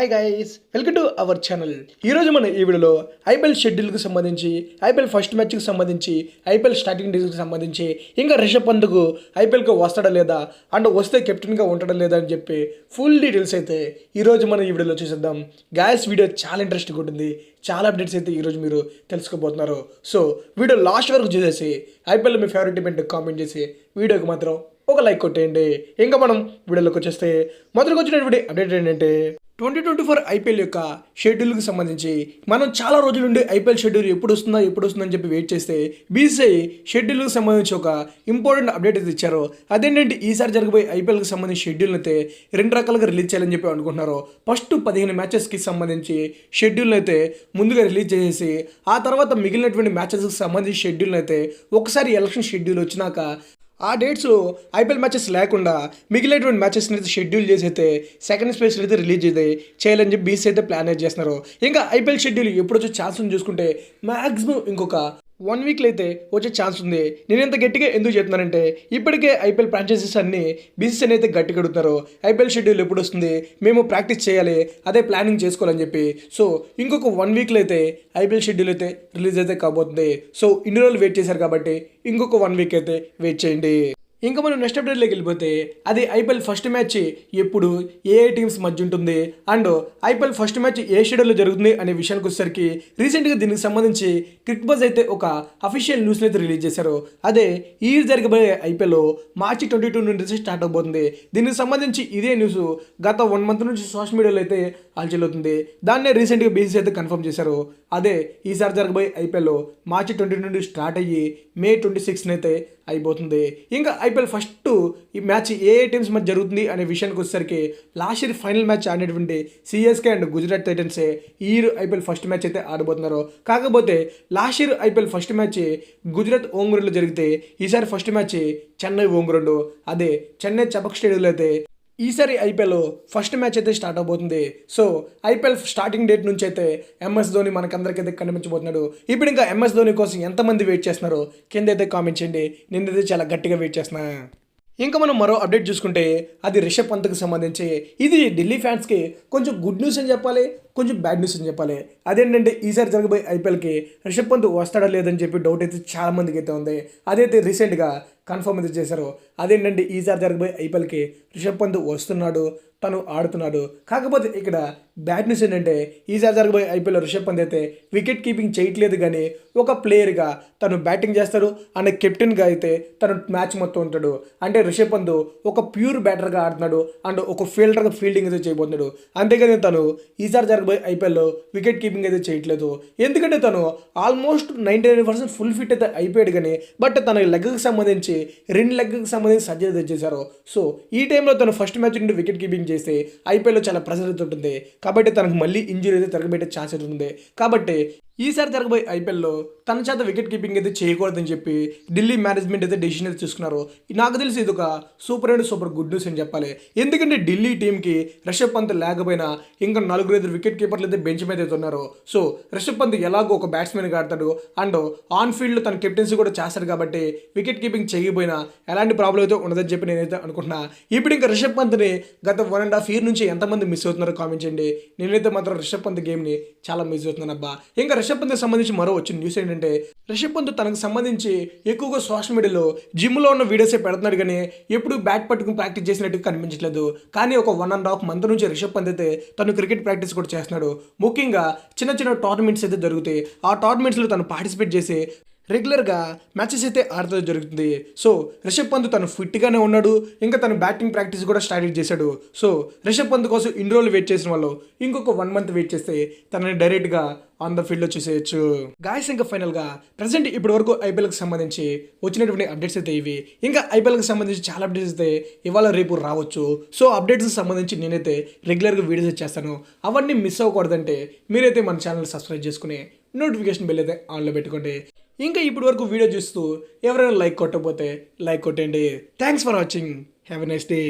Hi guys, welcome to our channel. ఈరోజు మన ఈ వీడియోలో ఐపీఎల్ షెడ్యూల్కి సంబంధించి, ఐపీఎల్ ఫస్ట్ మ్యాచ్కి సంబంధించి, ఐపీఎల్ స్టార్టింగ్ డేస్కి సంబంధించి, ఇంకా రిషబ్ పంత్కు ఐపీఎల్కి వస్తాడా లేదా, అండ్ వస్తే కెప్టెన్గా ఉంటాడా లేదా అని చెప్పి ఫుల్ డీటెయిల్స్ అయితే ఈరోజు మనం ఈ వీడియోలో చూసేద్దాం. గైస్, వీడియో చాలా ఇంట్రెస్టింగ్ ఉంటుంది. చాలా అప్డేట్స్ అయితే ఈరోజు మీరు తెలుసుకోబోతున్నారు. సో వీడియో లాస్ట్ వరకు చూసేసి ఐపీఎల్ మీ ఫేవరెట్ ఈవెంట్ కామెంట్ చేసి వీడియోకి మాత్రం ఒక లైక్ కొట్టేయండి. ఇంకా మనం వీడియోలోకి వచ్చేస్తే మొదటికి వచ్చినటువంటి అప్డేట్ ఏంటంటే 2024 ఐపీఎల్ యొక్క షెడ్యూల్కి సంబంధించి మనం చాలా రోజుల నుండి ఐపీఎల్ షెడ్యూల్ ఎప్పుడు వస్తుందని చెప్పి వెయిట్ చేస్తే బీసీఐ షెడ్యూల్కి సంబంధించి ఒక ఇంపార్టెంట్ అప్డేట్ అయితే ఇచ్చారు. అదేంటంటే ఈసారి జరగబోయే ఐపీఎల్కి సంబంధించి షెడ్యూల్ అయితే రెండు రకాలుగా రిలీజ్ చేయాలని చెప్పి అనుకుంటున్నారు. ఫస్ట్ 15 మ్యాచెస్కి సంబంధించి షెడ్యూల్ అయితే ముందుగా రిలీజ్ చేసేసి ఆ తర్వాత మిగిలినటువంటి మ్యాచెస్కి సంబంధించి షెడ్యూల్ అయితే ఒకసారి ఎలక్షన్ షెడ్యూల్ వచ్చినాక ఆ డేట్స్లో ఐపీఎల్ మ్యాచెస్ లేకుండా మిగిలినటువంటి మ్యాచెస్ని అయితే షెడ్యూల్ చేసి అయితే సెకండ్ స్పేస్లో అయితే రిలీజ్ అయితే చేయాలని చెప్పి బీసీ అయితే ప్లాన్ అయితే చేస్తున్నారు. ఇంకా ఐపీఎల్ షెడ్యూల్ ఎప్పుడు వచ్చే ఛాన్స్ ఉంది చూసుకుంటే మ్యాక్సిమం ఇంకొక 1 వీక్లో అయితే వచ్చే ఛాన్స్ ఉంది. నేను ఇంత గట్టిగా ఎందుకు చెప్తున్నానంటే ఇప్పటికే ఐపీఎల్ ఫ్రాంచైజీస్ అన్ని బీసీసీని అయితే గట్టిగా అడుగుతారు. ఐపీఎల్ షెడ్యూల్ ఎప్పుడు వస్తుంది, మేము ప్రాక్టీస్ చేయాలి, అదే ప్లానింగ్ చేసుకోవాలని చెప్పి. సో ఇంకొక 1 వీక్లో అయితే ఐపీఎల్ షెడ్యూల్ అయితే రిలీజ్ అయితే కాబోతుంది. సో ఇన్ని రోజులు వెయిట్ చేశారు కాబట్టి ఇంకొక 1 వీక్ అయితే వెయిట్ చేయండి. ఇంకా మనం నెక్స్ట్ అప్డేట్లోకి వెళ్ళిపోతే అది ఐపీఎల్ ఫస్ట్ మ్యాచ్ ఎప్పుడు ఏ టీమ్స్ మధ్య ఉంటుంది అండ్ ఐపీఎల్ ఫస్ట్ మ్యాచ్ ఏ షెడ్యూల్లో జరుగుతుంది అనే విషయానికి వచ్చేసరికి రీసెంట్గా దీనికి సంబంధించి క్రికెట్ బజ్ అయితే ఒక అఫీషియల్ న్యూస్ని అయితే రిలీజ్ చేశారు. అదే ఈ జరగబోయే ఐపీఎల్ మార్చి 22 నుండి స్టార్ట్ అవబోతుంది. దీనికి సంబంధించి ఇదే న్యూస్ గత 1 మంత్ నుంచి సోషల్ మీడియాలో అయితే హల్చల్ దాన్నే రీసెంట్గా బీసీసీ అయితే కన్ఫర్మ్ చేశారు. అదే ఈసారి జరగబోయే ఐపీఎల్ మార్చి 20 నుండి స్టార్ట్ అయ్యి మే 26 అయితే అయిపోతుంది. ఇంకా ఐపీఎల్ ఫస్ట్ ఈ మ్యాచ్ ఏ టీమ్స్ మధ్య జరుగుతుంది అనే విషయానికి వచ్చేసరికి లాస్ట్ ఇయర్ ఫైనల్ మ్యాచ్ ఆడినటువంటి సిఎస్కే అండ్ గుజరాత్ టైటన్సే ఈ ఇయర్ ఐపీఎల్ ఫస్ట్ మ్యాచ్ అయితే ఆడబోతున్నారు. కాకపోతే last year IPL first match Gujarat home గ్రౌండ్లో జరిగితే ఈసారి first match Chennai home ground, అదే చెన్నై చపక్ స్టేడియంలో అయితే ఈసారి ఐపీఎల్ ఫస్ట్ మ్యాచ్ అయితే స్టార్ట్ అవబోతుంది. సో ఐపీఎల్ స్టార్టింగ్ డేట్ నుంచి అయితే ఎంఎస్ ధోని మనకందరికైతే కనిపించబోతున్నాడు. ఇప్పుడు ఇంకా ఎంఎస్ ధోని కోసం ఎంతమంది వెయిట్ చేస్తున్నారో కింద అయితే కామెంట్ చేయండి. నేనైతే చాలా గట్టిగా వెయిట్ చేస్తున్నా. ఇంకా మనం మరో అప్డేట్ చూసుకుంటే అది రిషబ్ పంత్కి సంబంధించి ఇది ఢిల్లీ ఫ్యాన్స్కి కొంచెం గుడ్ న్యూస్ అని చెప్పాలి, కొంచెం బ్యాడ్ న్యూస్ అని చెప్పాలి. అదేంటంటే ఈసారి జరగబోయే ఐపీఎల్కి రిషబ్ పంత్ వస్తాడా లేదని చెప్పి డౌట్ అయితే చాలా మందికి అయితే ఉంది. అదైతే రీసెంట్గా కన్ఫర్మ్ అయితే చేశారు. అదేంటంటే ఈసారి జరగబోయే ఐపీఎల్కి రిషబ్ పంత్ వస్తున్నాడు, తను ఆడుతున్నాడు. కాకపోతే ఇక్కడ బ్యాడ్ న్యూస్ ఏంటంటే ఈసారి జరగబోయే ఐపీఎల్ రిషబ్ పంత్ అయితే వికెట్ కీపింగ్ చేయట్లేదు, కానీ ఒక ప్లేయర్గా తను బ్యాటింగ్ చేస్తాడు అండ్ కెప్టెన్గా అయితే తను మ్యాచ్ మొత్తం ఉంటాడు. అంటే రిషబ్ పంత్ ఒక ప్యూర్ బ్యాటర్గా ఆడుతున్నాడు అండ్ ఒక ఫీల్డర్గా ఫీల్డింగ్ అయితే చేయబోతున్నాడు. అంతేగాని తను ఈసారి జరగబోయే ఐపీఎల్లో వికెట్ కీపింగ్ అయితే చేయట్లేదు. ఎందుకంటే తను ఆల్మోస్ట్ 99% ఫుల్ ఫిట్ అయితే అయిపోయాడు, కానీ బట్ తన లెగ్కి సంబంధించి 2 లెగ్కి సంబంధించి సర్జరీ అయితే చేశారు. సో ఈ టైంలో తను ఫస్ట్ మ్యాచ్ నుండి వికెట్ కీపింగ్ చేస్తే ఐపీఎల్లో చాలా ప్రెషర్ అయితే ఉంటుంది. కాబట్టి తనకు మళ్ళీ ఇంజరీ అయితే తిరగబెట్టే ఛాన్స్ అయితే ఉంది. కాబట్టి ఈసారి జరగబోయే ఐపీఎల్లో తన చేత వికెట్ కీపింగ్ అయితే చేయకూడదని చెప్పి ఢిల్లీ మేనేజ్మెంట్ అయితే డెసిషన్ అయితే తీసుకున్నారు. నాకు తెలిసి ఇది ఒక సూపర్ గుడ్ న్యూస్ అని చెప్పాలి. ఎందుకంటే ఢిల్లీ టీంకి రిషబ్ పంత్ లేకపోయినా ఇంకా 4-5 వికెట్ కీపర్లు అయితే బెంచ్ మీద అయితే ఉన్నారు. సో రిషబ్ పంత్ ఎలాగో ఒక బ్యాట్స్మెన్గా ఆడతాడు అండ్ ఆన్ ఫీల్డ్లో తన కెప్టెన్సీ కూడా చేస్తాడు. కాబట్టి వికెట్ కీపింగ్ చేయకపోయినా ఎలాంటి ప్రాబ్లం అయితే ఉండదని చెప్పి నేనైతే అనుకుంటున్నా. ఇప్పుడు ఇంకా రిషబ్ పంత్ని గత 1.5 year నుంచి ఎంతమంది మిస్ అవుతున్నారో కామెంట్ చేయండి. నేనైతే మాత్రం రిషబ్ పంత్ గేమ్ని చాలా మిస్ అవుతున్నాను అబ్బా. ఇంకా రిషబ్ పంత్కి సంబంధించి మరో వచ్చిన న్యూస్ ఏంటంటే రిషబ్ పంత్ తనకు సంబంధించి ఎక్కువగా సోషల్ మీడియాలో జిమ్లో ఉన్న వీడియోసే పెడుతున్నాడు, కానీ ఎప్పుడు బ్యాట్ పట్టుకుని ప్రాక్టీస్ చేసినట్టు కనిపించట్లేదు. కానీ ఒక 1.5 month నుంచి రిషబ్ పంత్ అయితే తను క్రికెట్ ప్రాక్టీస్ కూడా చేస్తున్నాడు. ముఖ్యంగా చిన్న టోర్నమెంట్స్ అయితే జరుగుతాయి. ఆ టోర్నమెంట్స్లో తను పార్టిసిపేట్ చేసి రెగ్యులర్గా మ్యాచెస్ అయితే ఆడుతూ జరుగుతుంది. సో రిషబ్ పంత్ తను ఫిట్గానే ఉన్నాడు. ఇంకా తను బ్యాటింగ్ ప్రాక్టీస్ కూడా స్టార్ట్ చేశాడు. సో రిషబ్ పంత్ కోసం ఇన్ని రోజులు వెయిట్ చేసిన వాళ్ళు ఇంకొక 1 month వెయిట్ చేస్తే తనని డైరెక్ట్గా ఆన్ ద ఫీల్డ్లో చూసేయచ్చు. గాయస్, ఇంకా ఫైనల్గా ప్రజెంట్ ఇప్పటి వరకు ఐపీఎల్కి సంబంధించి వచ్చినటువంటి అప్డేట్స్ అయితే ఇవి. ఇంకా ఐపీఎల్కి సంబంధించి చాలా అప్డేట్స్ అయితే ఇవాళ రేపు రావచ్చు. సో అప్డేట్స్కి సంబంధించి నేనైతే రెగ్యులర్గా వీడియోస్ చేస్తాను. అవన్నీ మిస్ అవ్వకూడదంటే మీరైతే మన ఛానల్ సబ్స్క్రైబ్ చేసుకుని నోటిఫికేషన్ బెల్ అయితే ఆన్లో పెట్టుకోండి. ఇంకా ఇప్పటి వరకు వీడియో చూస్తూ ఎవరైనా లైక్ కొట్టకపోతే లైక్ కొట్టండి. Thanks for watching. Have a nice day.